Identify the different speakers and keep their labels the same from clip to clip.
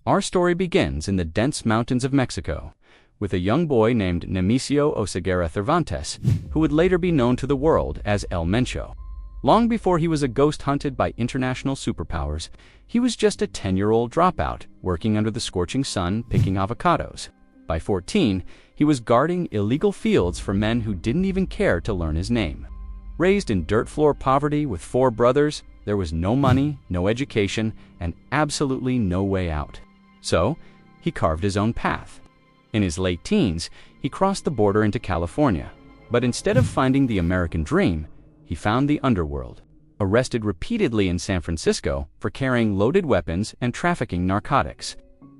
Speaker 1: Our story begins in the dense mountains of Mexico, with a young boy named Nemesio Oseguera Cervantes, who would later be known to the world as El Mencho. Long before he was a ghost hunted by international superpowers, he was just a 10-year-old dropout, working under the scorching sun picking avocados. By 14, he was guarding illegal fields for men who didn't even care to learn his name. Raised in dirt floor poverty with 4 brothers, there was no money, no education, and absolutely no way out. So, he carved his own path. In his late teens, he crossed the border into California, but instead of finding the American dream, he found the underworld. Arrested repeatedly in San Francisco for carrying loaded weapons and trafficking narcotics,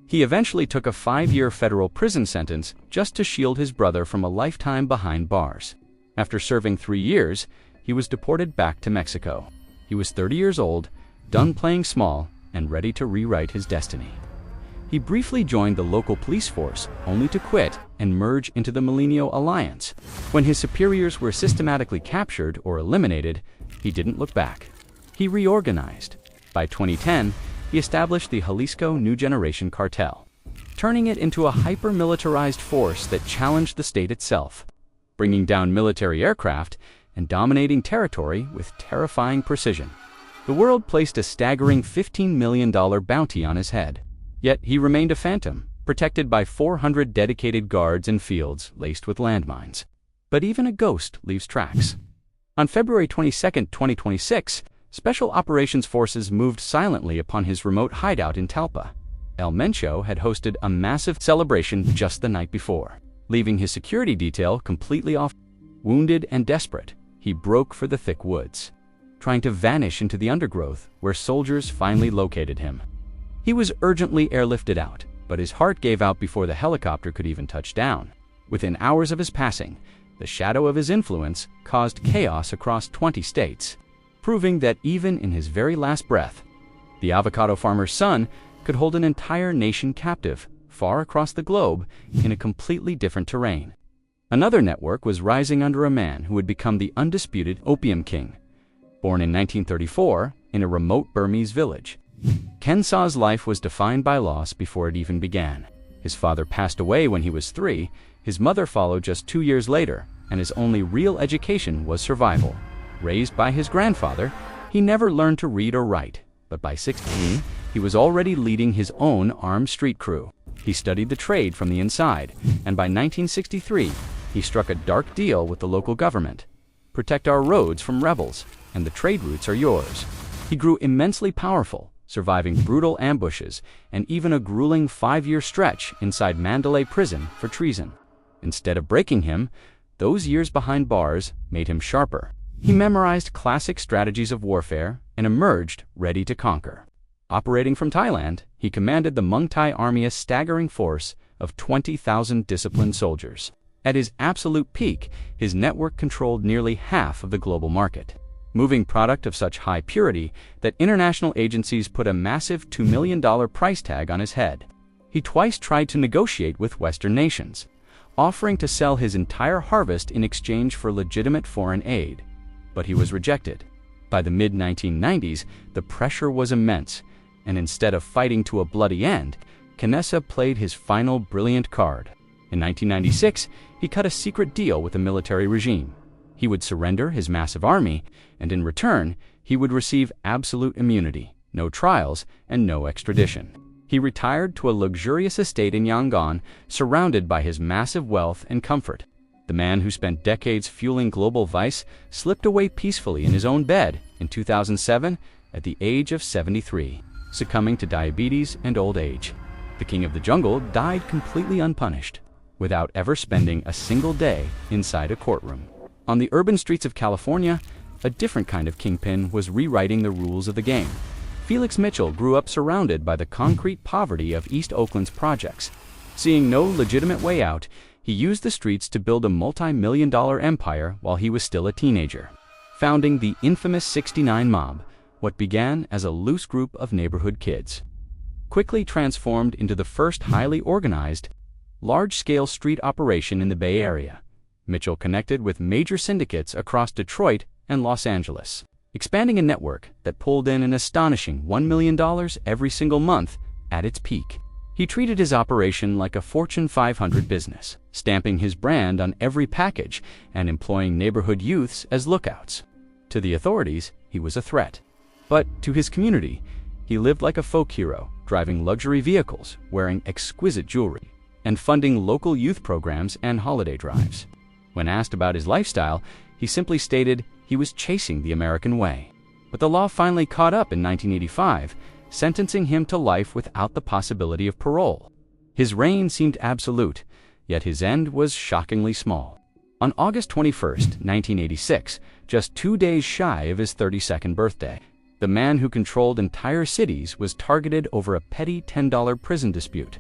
Speaker 1: he eventually took a 5-year federal prison sentence just to shield his brother from a lifetime behind bars. After serving 3 years, he was deported back to Mexico. He was 30 years old, done playing small, and ready to rewrite his destiny. He briefly joined the local police force, only to quit and merge into the Milenio Alliance. When his superiors were systematically captured or eliminated, he didn't look back. He reorganized. By 2010, he established the Jalisco New Generation Cartel, turning it into a hyper-militarized force that challenged the state itself, bringing down military aircraft and dominating territory with terrifying precision. The world placed a staggering $15 million bounty on his head. Yet he remained a phantom, protected by 400 dedicated guards in fields laced with landmines. But even a ghost leaves tracks. On February 22, 2026, Special Operations Forces moved silently upon his remote hideout in Talpa. El Mencho had hosted a massive celebration just the night before, leaving his security detail completely off. Wounded and desperate, he broke for the thick woods, trying to vanish into the undergrowth where soldiers finally located him. He was urgently airlifted out, but his heart gave out before the helicopter could even touch down. Within hours of his passing, the shadow of his influence caused chaos across 20 states, proving that even in his very last breath, the avocado farmer's son could hold an entire nation captive, far across the globe, in a completely different terrain. Another network was rising under a man who would become the undisputed Opium King. Born in 1934 in a remote Burmese village, Ken Saw's life was defined by loss before it even began. His father passed away when he was 3, his mother followed just 2 years later, and his only real education was survival. Raised by his grandfather, he never learned to read or write, but by 16, he was already leading his own armed street crew. He studied the trade from the inside, and by 1963, he struck a dark deal with the local government. Protect our roads from rebels, and the trade routes are yours. He grew immensely powerful, surviving brutal ambushes and even a grueling 5-year stretch inside Mandalay prison for treason. Instead of breaking him, those years behind bars made him sharper. He memorized classic strategies of warfare and emerged ready to conquer. Operating from Thailand, he commanded the Muang Thai army, a staggering force of 20,000 disciplined soldiers. At his absolute peak, his network controlled nearly half of the global market, moving product of such high purity that international agencies put a massive $2 million price tag on his head. He twice tried to negotiate with Western nations, offering to sell his entire harvest in exchange for legitimate foreign aid, but he was rejected. By the mid-1990s, the pressure was immense, and instead of fighting to a bloody end, Canessa played his final brilliant card. In 1996, he cut a secret deal with the military regime. He would surrender his massive army, and in return, he would receive absolute immunity, no trials, and no extradition. He retired to a luxurious estate in Yangon, surrounded by his massive wealth and comfort. The man who spent decades fueling global vice slipped away peacefully in his own bed in 2007 at the age of 73, succumbing to diabetes and old age. The king of the jungle died completely unpunished, without ever spending a single day inside a courtroom. On the urban streets of California, a different kind of kingpin was rewriting the rules of the game. Felix Mitchell grew up surrounded by the concrete poverty of East Oakland's projects. Seeing no legitimate way out, he used the streets to build a multi-million-dollar empire while he was still a teenager, founding the infamous 69 Mob, what began as a loose group of neighborhood kids, quickly transformed into the first highly organized, large-scale street operation in the Bay Area. Mitchell connected with major syndicates across Detroit and Los Angeles, expanding a network that pulled in an astonishing $1 million every single month at its peak. He treated his operation like a Fortune 500 business, stamping his brand on every package and employing neighborhood youths as lookouts. To the authorities, he was a threat. But to his community, he lived like a folk hero, driving luxury vehicles, wearing exquisite jewelry, and funding local youth programs and holiday drives. When asked about his lifestyle, he simply stated he was chasing the American way. But the law finally caught up in 1985, sentencing him to life without the possibility of parole. His reign seemed absolute, yet his end was shockingly small. On August 21, 1986, just 2 days shy of his 32nd birthday, the man who controlled entire cities was targeted over a petty $10 prison dispute.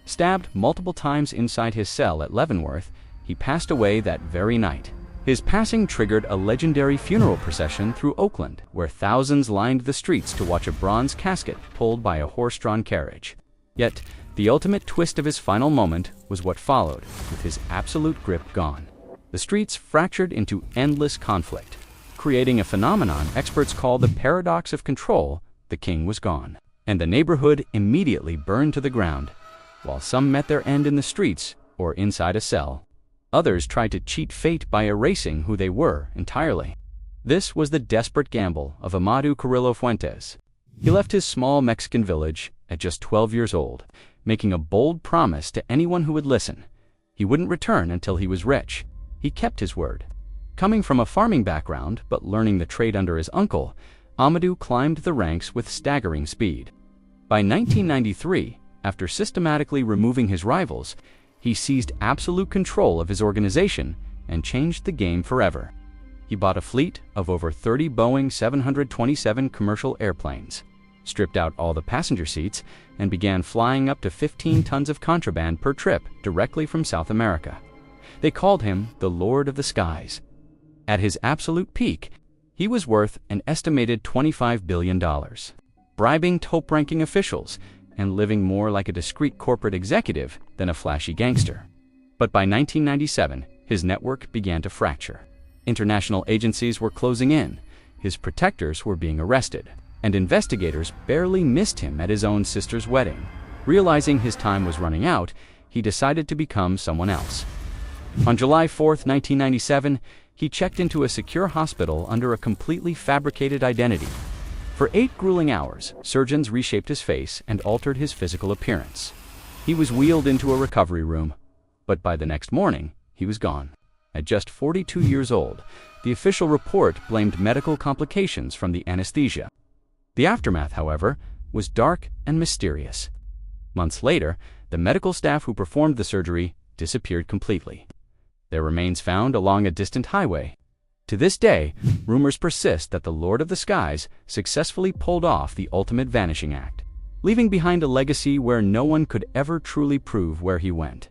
Speaker 1: Stabbed multiple times inside his cell at Leavenworth, he passed away that very night. His passing triggered a legendary funeral procession through Oakland, where thousands lined the streets to watch a bronze casket pulled by a horse-drawn carriage. Yet, the ultimate twist of his final moment was what followed, with his absolute grip gone. The streets fractured into endless conflict, creating a phenomenon experts call the paradox of control. The king was gone, and the neighborhood immediately burned to the ground. While some met their end in the streets or inside a cell, others tried to cheat fate by erasing who they were entirely. This was the desperate gamble of Amadou Carrillo Fuentes. He left his small Mexican village at just 12 years old, making a bold promise to anyone who would listen. He wouldn't return until he was rich. He kept his word. Coming from a farming background but learning the trade under his uncle, Amadou climbed the ranks with staggering speed. By 1993, after systematically removing his rivals, he seized absolute control of his organization and changed the game forever. He bought a fleet of over 30 Boeing 727 commercial airplanes, stripped out all the passenger seats, and began flying up to 15 tons of contraband per trip directly from South America. They called him the Lord of the Skies. At his absolute peak, he was worth an estimated $25 billion, bribing top-ranking officials and living more like a discreet corporate executive than a flashy gangster. But by 1997, his network began to fracture. International agencies were closing in, his protectors were being arrested, and investigators barely missed him at his own sister's wedding. Realizing his time was running out, he decided to become someone else. On July 4, 1997, he checked into a secure hospital under a completely fabricated identity. For 8 grueling hours, surgeons reshaped his face and altered his physical appearance. He was wheeled into a recovery room, but by the next morning, he was gone. At just 42 years old, the official report blamed medical complications from the anesthesia. The aftermath, however, was dark and mysterious. Months later, the medical staff who performed the surgery disappeared completely. Their remains found along a distant highway. To this day, rumors persist that the Lord of the Skies successfully pulled off the ultimate vanishing act, leaving behind a legacy where no one could ever truly prove where he went.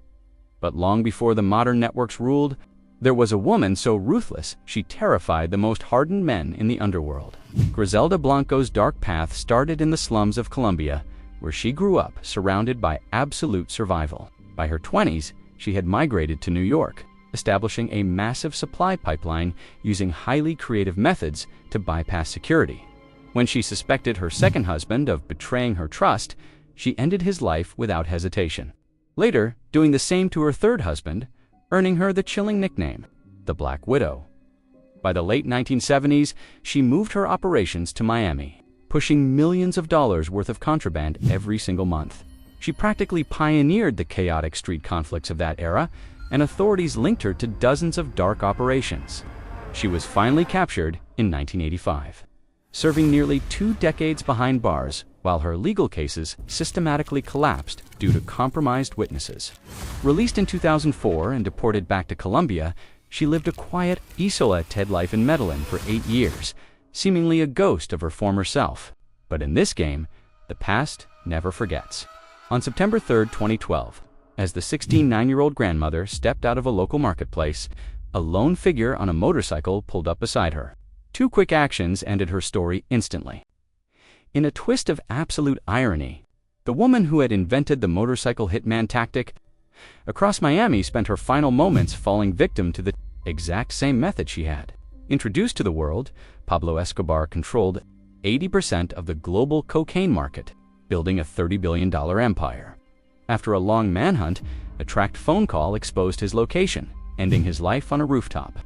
Speaker 1: But long before the modern networks ruled, there was a woman so ruthless she terrified the most hardened men in the underworld. Griselda Blanco's dark path started in the slums of Colombia, where she grew up surrounded by absolute survival. By her 20s, she had migrated to New York, establishing a massive supply pipeline using highly creative methods to bypass security. When she suspected her second husband of betraying her trust, she ended his life without hesitation. Later, doing the same to her third husband, earning her the chilling nickname, the Black Widow. By the late 1970s, she moved her operations to Miami, pushing millions of dollars worth of contraband every single month. She practically pioneered the chaotic street conflicts of that era, and authorities linked her to dozens of dark operations. She was finally captured in 1985, serving nearly 2 decades behind bars while her legal cases systematically collapsed due to compromised witnesses. Released in 2004 and deported back to Colombia, she lived a quiet, isolate life in Medellín for 8 years, seemingly a ghost of her former self. But in this game, the past never forgets. On September 3, 2012, as the 16-9-year-old grandmother stepped out of a local marketplace, a lone figure on a motorcycle pulled up beside her. 2 quick actions ended her story instantly. In a twist of absolute irony, the woman who had invented the motorcycle hitman tactic across Miami spent her final moments falling victim to the exact same method she had. Introduced to the world, Pablo Escobar controlled 80% of the global cocaine market, building a $30 billion empire. After a long manhunt, a tracked phone call exposed his location, ending his life on a rooftop.